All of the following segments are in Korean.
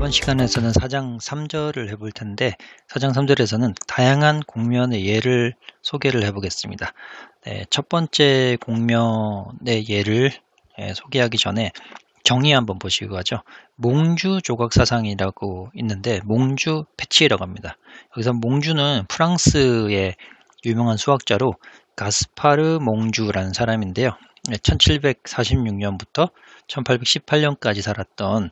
이번 시간에서는 사장 3절을 해볼 텐데 사장 3절에서는 다양한 공면의 예를 소개를 해보겠습니다. 네, 첫 번째 공면의 예를 소개하기 전에 정의 한번 보시고 가죠. 몽주 조각사상이라고 있는데 몽주 페치에라고 합니다. 여기서 몽주는 프랑스의 유명한 수학자로 가스파르 몽주라는 사람인데요. 1746년부터 1818년까지 살았던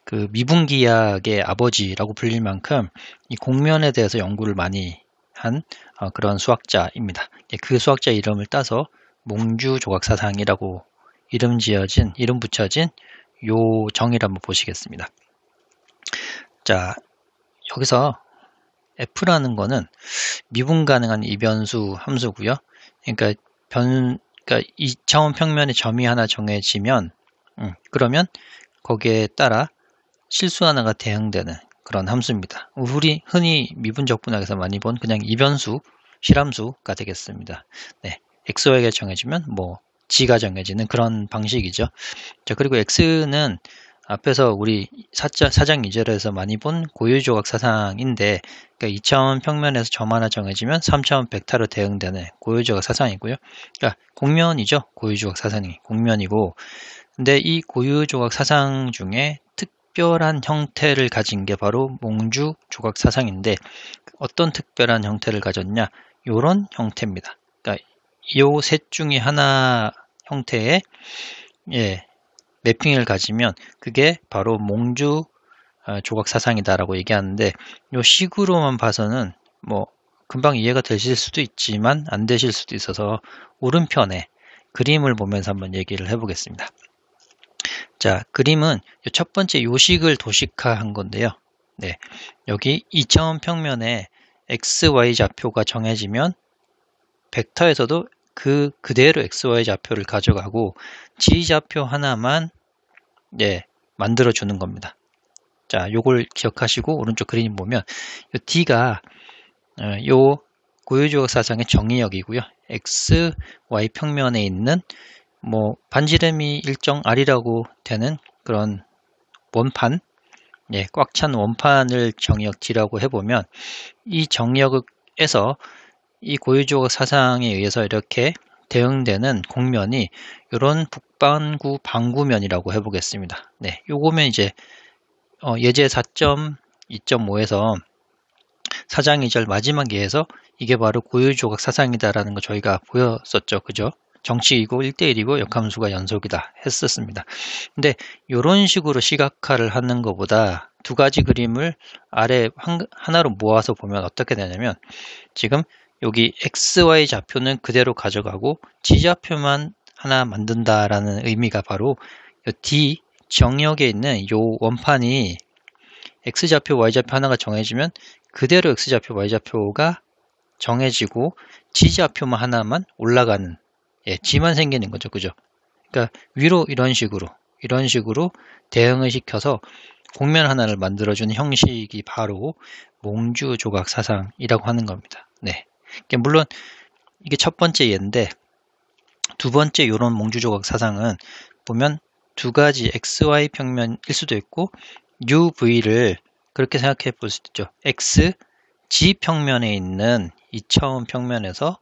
그 미분기약의 아버지라고 불릴 만큼 이 공면에 대해서 연구를 많이 한 그런 수학자입니다. 그 수학자 이름을 따서 몽주 조각사상이라고 이름 붙여진 요 정의를 한번 보시겠습니다. 자, 여기서 F라는 거는 미분 가능한 이변수 함수고요. 그러니까 2차원 평면의 점이 하나 정해지면 그러면 거기에 따라 실수 하나가 대응되는 그런 함수입니다. 우리 흔히 미분적분학에서 많이 본 그냥 이변수, 실함수가 되겠습니다. 네, xy가 정해지면 g가 정해지는 그런 방식이죠. 자, 그리고 x는 앞에서 우리 사장 2절에서 많이 본 고유조각 사상인데, 그러니까 2차원 평면에서 점 하나 정해지면 3차원 벡터로 대응되는 고유조각 사상이고요. 그러니까 공면이죠. 고유조각 사상이 공면이고, 근데 이 고유조각 사상 중에 특별한 형태를 가진 게 바로 몽주 조각 사상인데, 어떤 특별한 형태를 가졌냐? 요런 형태입니다. 그러니까 요 셋 중에 하나 형태의 매핑을 가지면 그게 바로 몽주 조각 사상이다라고 얘기하는데, 요 식으로만 봐서는 금방 이해가 되실 수도 있지만 안 되실 수도 있어서 오른편에 그림을 보면서 한번 얘기를 해보겠습니다. 자, 그림은 첫 번째 요식을 도식화한 건데요. 네, 여기 2차원 평면에 XY 좌표가 정해지면 벡터에서도 그대로 XY 좌표를 가져가고 G 좌표 하나만 만들어 주는 겁니다. 자, 요걸 기억하시고 오른쪽 그림 보면 요 D가 요 고유조각 사상의 정의역이고요. X, Y 평면에 있는 반지름이 일정 R이라고 되는 그런 원판, 꽉 찬 원판을 정의역 D라고 해보면 이 정의역에서 이 고유조각 사상에 의해서 이렇게 대응되는 공면이 이런 북반구 방구면이라고 해보겠습니다. 네, 요거면 이제 예제 4.2.5에서 사장 2절 마지막 예에서 이게 바로 고유조각 사상이다라는 거 저희가 보였었죠. 그죠? 정식이고 1대1이고 역함수가 연속이다 했었습니다. 근데 이런 식으로 시각화를 하는 것보다 두 가지 그림을 아래 하나로 모아서 보면 어떻게 되냐면, 지금 여기 XY 좌표는 그대로 가져가고 G 좌표만 하나 만든다라는 의미가 바로 이 D 정역에 있는 이 원판이 X 좌표, Y 좌표 하나가 정해지면 그대로 X 좌표, Y 좌표가 정해지고 G 좌표만 하나만 올라가는, G만 생기는 거죠. 그죠? 그러니까 위로 이런 식으로 대응을 시켜서 공면 하나를 만들어주는 형식이 바로 몽주 조각 사상이라고 하는 겁니다. 네. 물론 이게 첫 번째 예인데, 두 번째 이런 몽주 조각 사상은 보면 두 가지 XY 평면일 수도 있고 UV를 그렇게 생각해 볼 수도 있죠. X, G 평면에 있는 2차원 평면에서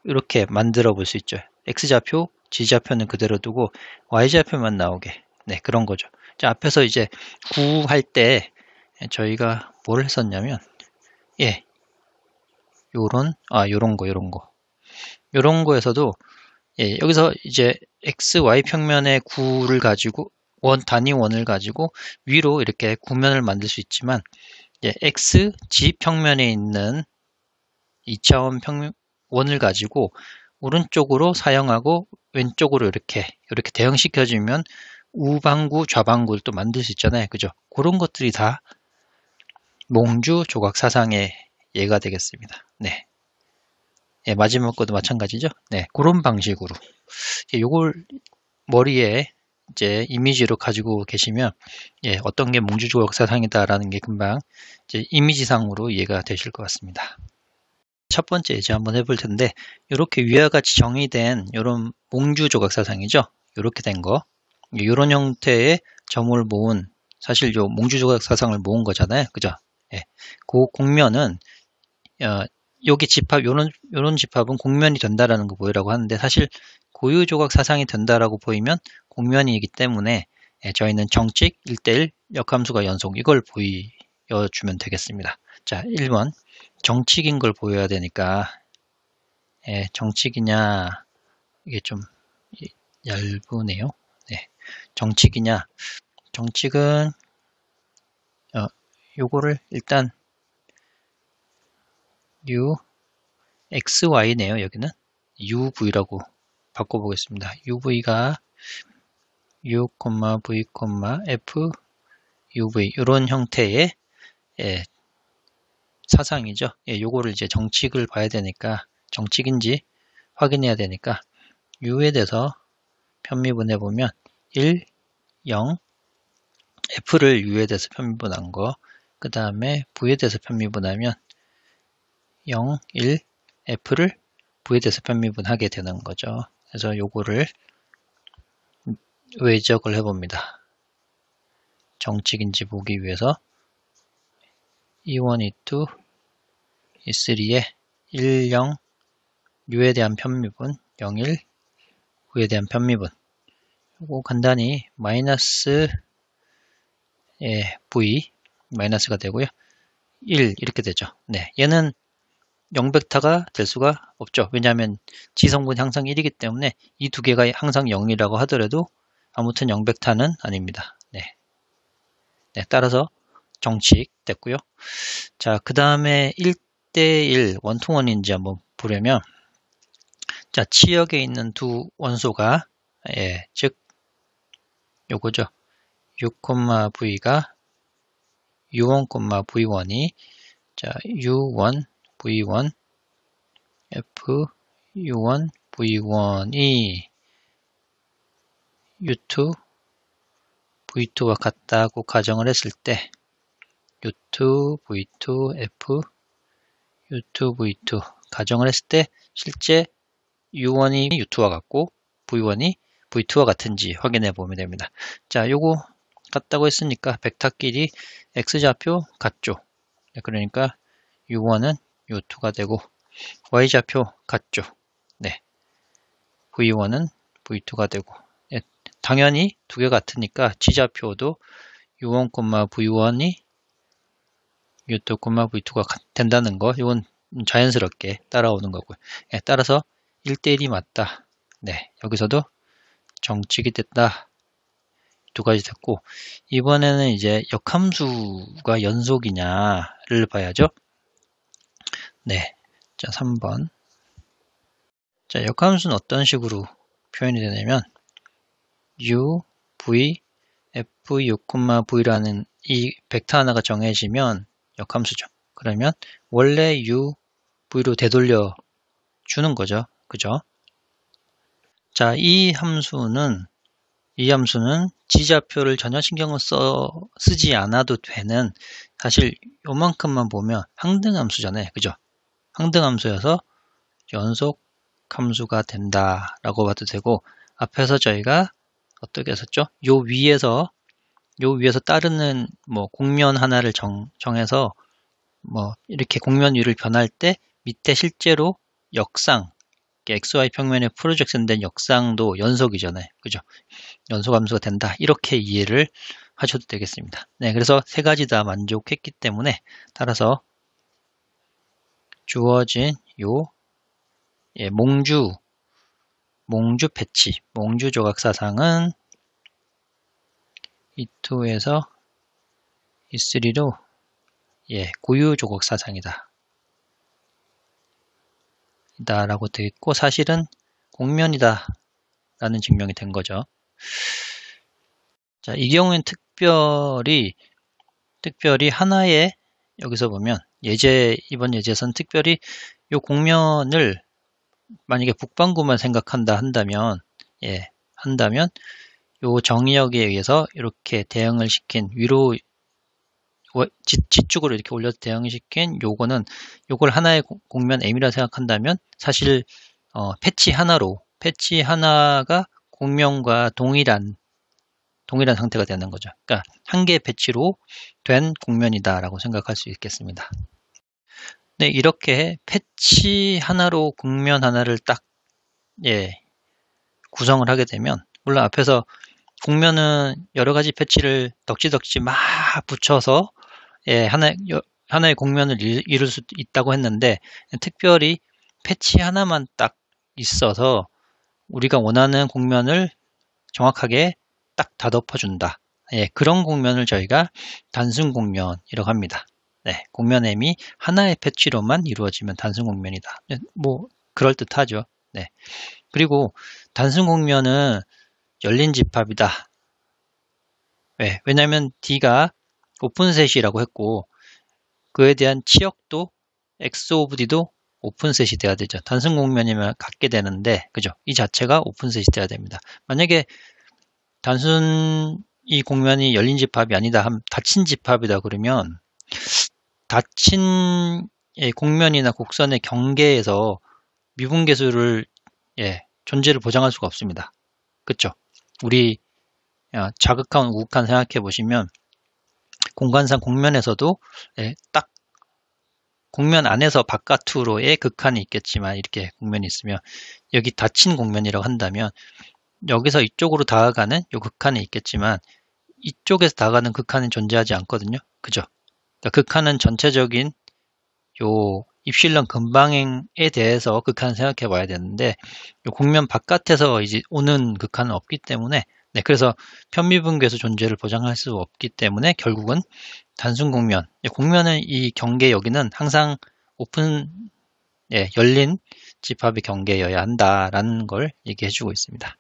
이렇게 만들어 볼 수 있죠. X좌표, G좌표는 그대로 두고 Y좌표만 나오게. 네, 그런 거죠. 자, 앞에서 이제 구할 때 저희가 뭘 했었냐면, 요런 거에서도, 여기서 이제 X, Y 평면의 구를 가지고, 단위 원을 가지고 위로 이렇게 구면을 만들 수 있지만, X, G 평면에 있는 2차원 원을 가지고 오른쪽으로 사용하고 왼쪽으로 이렇게 대응시켜주면 우방구, 좌방구를 또 만들 수 있잖아요. 그죠? 그런 것들이 다 몽주 조각 사상의 예가 되겠습니다. 네. 마지막 것도 마찬가지죠. 네. 그런 방식으로. 요걸 머리에 이제 이미지로 가지고 계시면, 어떤 게 몽주 조각 사상이다라는 게 금방 이제 이미지상으로 이해가 되실 것 같습니다. 첫 번째 예제 한번 해볼 텐데, 이렇게 위와 같이 정의된 이런 몽주 조각 사상이죠. 이렇게 된 거, 이런 형태의 점을 모은 사실 요 몽주조각 사상을 모은 거잖아요. 그죠? 예. 그 공면은 여기 집합 요런 집합은 공면이 된다라는 거 보이라고 하는데 사실 고유조각 사상이 된다라고 보이면 공면이기 때문에 저희는 정칙 1대1 역함수가 연속 이걸 보여주면 되겠습니다. 자, 1번 정칙인 걸 보여야 되니까 정칙이냐 이게 좀 얇으네요. 네. 정칙이냐 정칙은 요거를 일단 xy네요. 여기는 uv라고 바꿔보겠습니다. uv가 u, v, f, uv 이런 형태의 사상이죠. 요거를 이제 정칙을 봐야 되니까 정칙인지 확인해야 되니까 u에 대해서 편미분해 보면 1, 0 f를 u에 대해서 편미분한 거 그 다음에 v에 대해서 편미분하면 0, 1 f를 v에 대해서 편미분하게 되는 거죠. 그래서 요거를 외적을 해봅니다. 정칙인지 보기 위해서 E1, E2, E3에 1, 0 u에 대한 편미분 0, 1 v에 대한 편미분 요거 간단히 마이너스 v 마이너스가 되고요. 1 이렇게 되죠. 네, 얘는 0벡터가 될 수가 없죠. 왜냐하면 지성분 항상 1이기 때문에 이 두 개가 항상 0이라고 하더라도 아무튼 0벡터는 아닙니다. 네. 따라서 정칙 됐고요. 자, 그 다음에 1대1 원투원인지 한번 보려면 자, 치역에 있는 두 원소가 즉 요거죠. u, v가 u1, v1이 자, u1, v1 f u1, v1이 u2, v2와 같다고 가정을 했을 때 u2, v2, f u2, v2 가정을 했을 때 실제 u1이 u2와 같고 v1이 v2와 같은지 확인해 보면 됩니다. 자, 요거 같다고 했으니까 벡터끼리 x좌표 같죠. 그러니까 u1은 u2가 되고 y좌표 같죠. 네. v1은 v2가 되고 당연히 두 개 같으니까 g좌표도 u1, v1이 u2, v2가 된다는 거 이건 자연스럽게 따라오는 거고요. 따라서 1대1이 맞다. 네, 여기서도 정칙이 됐다. 두 가지 됐고 이번에는 이제 역함수가 연속이냐를 봐야죠. 네, 자 3번. 자, 역함수는 어떤 식으로 표현이 되냐면 u, v, f, u, v라는 이 벡터 하나가 정해지면 역함수죠. 그러면 원래 u, v로 되돌려 주는 거죠. 그죠? 자, 이 함수는 지좌표를 전혀 신경을 쓰지 않아도 되는 사실 요만큼만 보면 항등함수잖아요. 그죠? 항등함수여서 연속 함수가 된다라고 봐도 되고 앞에서 저희가 어떻게 했었죠? 요 위에서 따르는 뭐 공면 하나를 정해서 뭐 이렇게 공면 위를 변할 때 밑에 실제로 역상 XY 평면에 프로젝션된 역상도 연속이잖아요. 그죠? 연속함수가 된다. 이렇게 이해를 하셔도 되겠습니다. 네, 그래서 세 가지 다 만족했기 때문에 따라서 주어진 요 몽주 패치, 몽주 조각 사상은 E2에서 E3로 고유 조각 사상이다. 라고 되어 있고 사실은 공면이다 라는 증명이 된 거죠. 자, 이 경우엔 특별히 하나의 여기서 보면 이번 예제에서는 특별히 이 공면을 만약에 북반구만 생각한다 한다면 요 정의역에 의해서 이렇게 대응을 시킨 위로 지축으로 이렇게 올려서 대응시킨 요걸 하나의 공면 M이라 생각한다면 사실 패치 하나가 공면과 동일한 동일한 상태가 되는 거죠. 그러니까 한 개의 패치로 된 국면이다라고 생각할 수 있겠습니다. 네, 이렇게 패치 하나로 국면 하나를 딱 구성을 하게 되면, 물론 앞에서 국면은 여러 가지 패치를 덕지덕지 막 붙여서 하나의 국면을 이룰 수 있다고 했는데, 특별히 패치 하나만 딱 있어서 우리가 원하는 국면을 정확하게 딱 다 덮어준다. 그런 국면을 저희가 단순 국면이라고 합니다. 국면 M이 하나의 패치로만 이루어지면 단순 국면이다. 뭐 그럴듯하죠. 그리고 단순 국면은 열린 집합이다. 왜냐하면 D가 오픈셋이라고 했고, 그에 대한 치역도 X 오브 D도 오픈셋이 돼야 되죠. 단순 국면이면 갖게 되는데, 그죠? 이 자체가 오픈셋이 돼야 됩니다. 만약에 단순 이 국면이 열린 집합이 아니다, 닫힌 집합이다 그러면 닫힌 국면이나 곡선의 경계에서 미분계수를 존재를 보장할 수가 없습니다. 그쵸? 우리 자극한 우극한 생각해 보시면 공간상 국면에서도 딱 국면 안에서 바깥으로의 극한이 있겠지만, 이렇게 국면이 있으면 여기 닫힌 국면이라고 한다면 여기서 이쪽으로 다가가는 이 극한이 있겠지만 이쪽에서 다가가는 극한은 존재하지 않거든요. 그죠? 그러니까 극한은 전체적인 요 입실론 근방행에 대해서 극한을 생각해 봐야 되는데, 요 국면 바깥에서 이제 오는 극한은 없기 때문에, 그래서 편미분계수 존재를 보장할 수 없기 때문에 결국은 단순 국면, 국면은 이 경계 여기는 항상 열린 집합의 경계여야 한다라는 걸 얘기해 주고 있습니다.